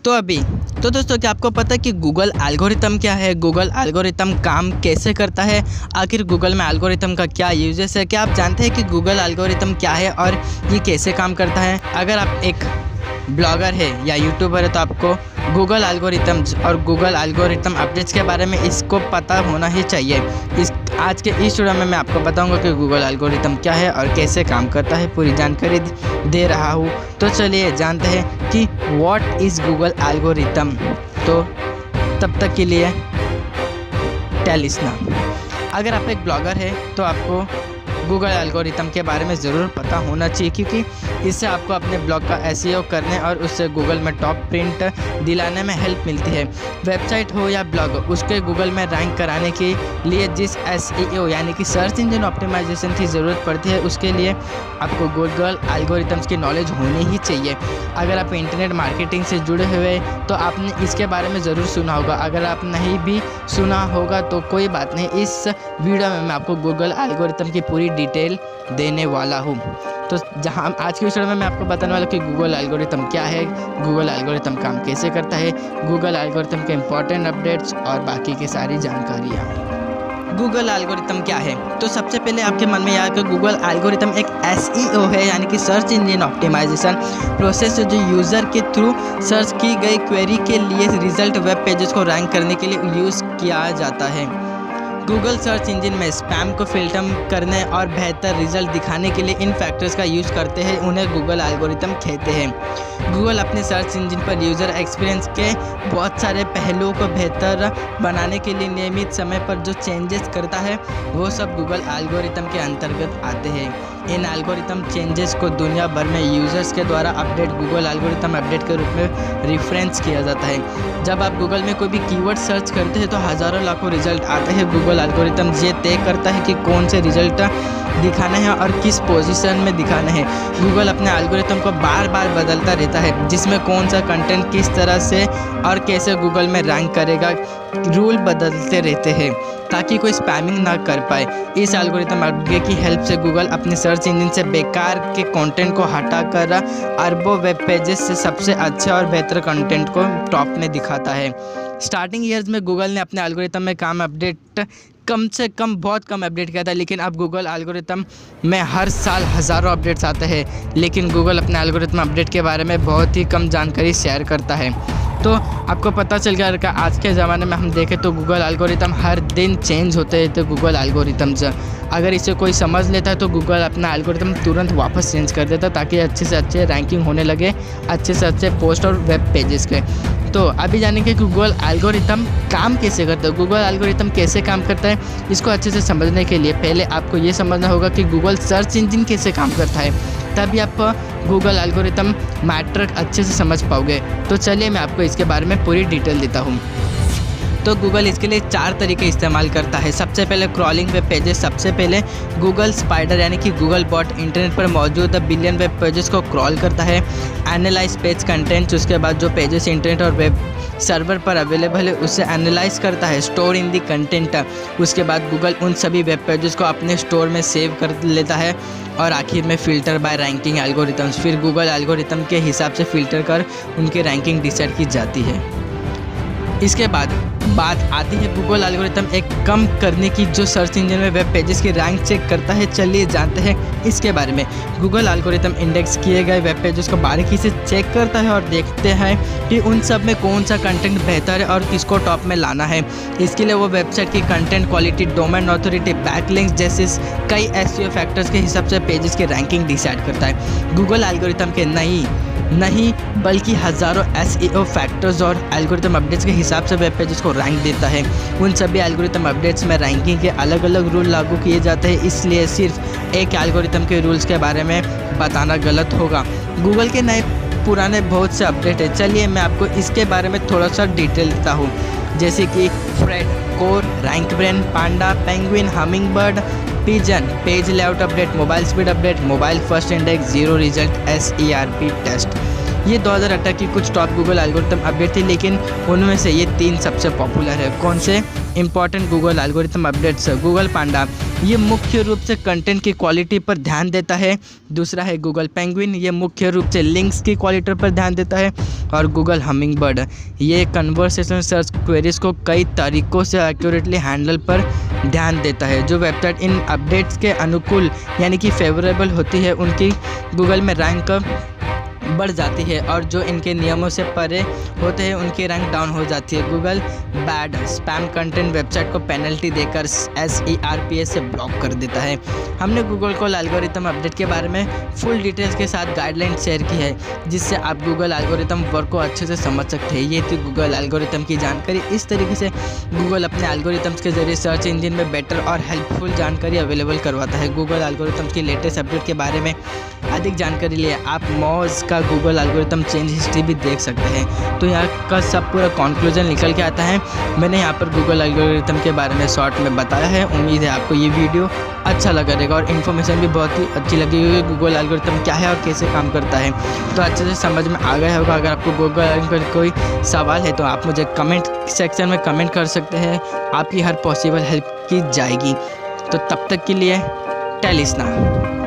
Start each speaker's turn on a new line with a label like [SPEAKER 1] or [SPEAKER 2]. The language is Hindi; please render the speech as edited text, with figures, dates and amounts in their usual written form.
[SPEAKER 1] तो दोस्तों, क्या आपको पता है कि गूगल एल्गोरिथम क्या है? गूगल एल्गोरिथम काम कैसे करता है? आखिर गूगल में एल्गोरिथम का क्या यूजेस है? क्या आप जानते हैं कि गूगल एल्गोरिथम क्या है और ये कैसे काम करता है? अगर आप एक ब्लॉगर है या यूट्यूबर है तो आपको गूगल एल्गोरिथम्स और गूगल एल्गोरिथम अपडेट्स के बारे में इसको पता होना ही चाहिए। आज के इस वीडियो में मैं आपको बताऊंगा कि गूगल एल्गोरिथम क्या है और कैसे काम करता है, पूरी जानकारी दे रहा हूँ। तो चलिए जानते हैं कि व्हाट इज़ गूगल एल्गोरिथम। तो तब तक के लिए लिसना, अगर आप एक ब्लॉगर है तो आपको गूगल एल्गोरिथम के बारे में ज़रूर पता होना चाहिए, क्योंकि इससे आपको अपने ब्लॉग का एसईओ करने और उससे गूगल में टॉप प्रिंट दिलाने में हेल्प मिलती है। वेबसाइट हो या ब्लॉग, उसके गूगल में रैंक कराने के लिए जिस एसईओ यानी कि सर्च इंजन ऑप्टिमाइजेशन की ज़रूरत पड़ती है, उसके लिए आपको गूगल एल्गोरिथम्स की नॉलेज होनी ही चाहिए। अगर आप इंटरनेट मार्केटिंग से जुड़े हुए तो आपने इसके बारे में ज़रूर सुना होगा। अगर आप नहीं भी सुना होगा तो कोई बात नहीं, इस वीडियो में मैं आपको गूगल एल्गोरिथम की पूरी डिटेल देने वाला हूँ। तो जहाँ आज की वीडियो में मैं आपको बताने वाला हूँ कि गूगल एल्गोरिथम क्या है, गूगल एल्गोरिथम काम कैसे करता है, गूगल एल्गोरिथम के इंपॉर्टेंट अपडेट्स और बाकी की सारी जानकारियाँ। गूगल एल्गोरिथम क्या है? तो सबसे पहले आपके मन में आया कि गूगल एल्गोरिथम एक एसईओ है, यानी कि सर्च इंजन ऑप्टिमाइजेशन प्रोसेस, जो यूज़र के थ्रू सर्च की गई क्वेरी के लिए रिजल्ट वेब पेजेस को रैंक करने के लिए यूज़ किया जाता है। गूगल सर्च इंजन में स्पैम को फिल्टर करने और बेहतर रिजल्ट दिखाने के लिए इन फैक्टर्स का यूज़ करते हैं, उन्हें गूगल एल्गोरिथम कहते हैं। गूगल अपने सर्च इंजन पर यूज़र एक्सपीरियंस के बहुत सारे पहलुओं को बेहतर बनाने के लिए नियमित समय पर जो चेंजेस करता है वो सब गूगल एल्गोरिथम के अंतर्गत आते हैं। इन एल्गोरिथम चेंजेस को दुनिया भर में यूज़र्स के द्वारा अपडेट गूगल एल्गोरिथम अपडेट के रूप में रेफरेंस किया जाता है। जब आप गूगल में कोई भी कीवर्ड सर्च करते हैं तो हज़ारों लाखों रिजल्ट आते हैं। गूगल एल्गोरिथम ये तय करता है कि कौन से रिजल्ट दिखाने हैं और किस पोजीशन में दिखाने हैं। गूगल अपने एल्गोरिथम को बार बार बदलता रहता है, जिसमें कौन सा कंटेंट किस तरह से और कैसे गूगल में रैंक करेगा, रूल बदलते रहते हैं ताकि कोई स्पैमिंग ना कर पाए। इस एल्गोरिथम अपडेट की हेल्प से गूगल अपने सर्च इंजन से बेकार के कंटेंट को हटाकर अरबों वेब पेजेस से सबसे अच्छे और बेहतर कंटेंट को टॉप में दिखाता है। स्टार्टिंग ईयर्स में गूगल ने अपने एल्गोरिथम में कम से कम बहुत कम अपडेट किया था, लेकिन अब गूगल एल्गोरिथम में हर साल हज़ारों अपडेट्स आते हैं। लेकिन गूगल अपने एल्गोरिथम अपडेट के बारे में बहुत ही कम जानकारी शेयर करता है। तो आपको पता चल गया कि आज के ज़माने में हम देखें तो गूगल एल्गोरिथम हर दिन चेंज होते हैं। तो गूगल एल्गोरिथम्स अगर इसे कोई समझ लेता है तो गूगल अपना एल्गोरिथम तुरंत वापस चेंज कर देता है, ताकि अच्छे से अच्छे रैंकिंग होने लगे, अच्छे से अच्छे पोस्ट और वेब पेजेस के। तो अभी जानेंगे कि गूगल एल्गोरिथम काम कैसे करता है, गूगल एल्गोरिथम कैसे काम करता है। इसको अच्छे से समझने के लिए पहले आपको ये समझना होगा कि गूगल सर्च इंजन कैसे काम करता है, तभी आप गूगल एल्गोरिथम मैटर अच्छे से समझ पाओगे। तो चलिए मैं आपको इसके बारे में पूरी डिटेल देता हूँ। तो गूगल इसके लिए 4 तरीके इस्तेमाल करता है। सबसे पहले क्रॉलिंग वेब पेजेस। सबसे पहले गूगल स्पाइडर यानी कि गूगल बॉट इंटरनेट पर मौजूद बिलियन वेब पेजेस को क्रॉल करता है। एनालाइज पेज कंटेंट्स, उसके बाद जो पेजेस इंटरनेट और वेब सर्वर पर अवेलेबल है उसे एनालाइज करता है। स्टोर इन दी कंटेंट, उसके बाद गूगल उन सभी वेब पेजेस को अपने स्टोर में सेव कर लेता है। और आखिर में फ़िल्टर बाय रैंकिंग एल्गोरिथम्स, फिर गूगल एल्गोरिथम के हिसाब से फ़िल्टर कर उनकी रैंकिंग डिसाइड की जाती है। इसके बाद बात आती है गूगल एल्गोरिथम एक कम करने की, जो सर्च इंजन में वेब पेजेस की रैंक चेक करता है। चलिए जानते हैं इसके बारे में। गूगल एल्गोरिथम इंडेक्स किए गए वेब पेजेस को बारीकी से चेक करता है और देखते हैं कि उन सब में कौन सा कंटेंट बेहतर है और किसको टॉप में लाना है। इसके लिए वो वेबसाइट की content quality, domain authority, backlinks जैसे कई एसईओ फैक्टर्स के हिसाब से पेजेस की रैंकिंग डिसाइड करता है। गूगल एल्गोरिथम के नहीं बल्कि हज़ारों एसईओ फैक्टर्स और एल्गोरिथम अपडेट्स के हिसाब से वेब पेजेस को रैंक देता है। उन सभी एल्गोरिथम अपडेट्स में रैंकिंग के अलग अलग रूल लागू किए जाते हैं, इसलिए सिर्फ एक एल्गोरिथम के रूल्स के बारे में बताना गलत होगा। गूगल के नए पुराने बहुत से अपडेट है। चलिए मैं आपको इसके बारे में थोड़ा सा डिटेल देता हूँ, जैसे कि Fred, core, rank brain, panda, penguin, hummingbird, pigeon, page layout update, mobile speed update, mobile first index, zero result, SERP test. ये 2018 की कुछ टॉप गूगल एल्गोरिथम अपडेट थी, लेकिन उनमें से ये 3 सबसे पॉपुलर है। कौन से important Google algorithm updates? Google panda, ये मुख्य रूप से कंटेंट की क्वालिटी पर ध्यान देता है। दूसरा है गूगल पेंगुइन, ये मुख्य रूप से लिंक्स की क्वालिटी पर ध्यान देता है। और गूगल हमिंगबर्ड, ये कन्वर्सेशन सर्च क्वेरीज को कई तरीक़ों से एक्यूरेटली हैंडल पर ध्यान देता है। जो वेबसाइट इन अपडेट्स के अनुकूल यानी कि फेवरेबल होती है, उनकी गूगल में रैंक बढ़ जाती है, और जो इनके नियमों से परे होते हैं उनकी रैंक डाउन हो जाती है। Google bad, spam content website को पेनल्टी देकर SERP से ब्लॉक कर देता है। हमने गूगल कॉल एल्गोरिथम अपडेट के बारे में फुल डिटेल्स के साथ गाइडलाइन शेयर की है, जिससे आप गूगल एल्गोरिथम वर्क को अच्छे से समझ सकते हैं। ये थी गूगल एल्गोरिथम की जानकारी। इस तरीके से गूगल अपने एल्गोरिथम्स के जरिए सर्च इंजन में बेटर और हेल्पफुल जानकारी अवेलेबल करवाता है। गूगल एल्गोरिथम्स की लेटेस्ट अपडेट के बारे में अधिक जानकारी लिए आप मॉज का गूगल एल्गोरिथम चेंज हिस्ट्री भी देख सकते हैं। तो यहाँ का सब पूरा कंक्लूजन निकल के आता है। मैंने यहाँ पर गूगल एल्गोरिथम के बारे में शॉर्ट में बताया है। उम्मीद है आपको ये वीडियो अच्छा लगा रहेगा और इन्फॉर्मेशन भी बहुत ही अच्छी लगी होगी। गूगल एल्गोरिथम क्या है और कैसे काम करता है, तो अच्छे से समझ में आ गया होगा। अगर आपको गूगल एल्गोरिथम कोई सवाल है तो आप मुझे कमेंट सेक्शन में कमेंट कर सकते हैं। आपकी हर पॉसिबल हेल्प की जाएगी। तो तब तक के लिए टेलिस्ना।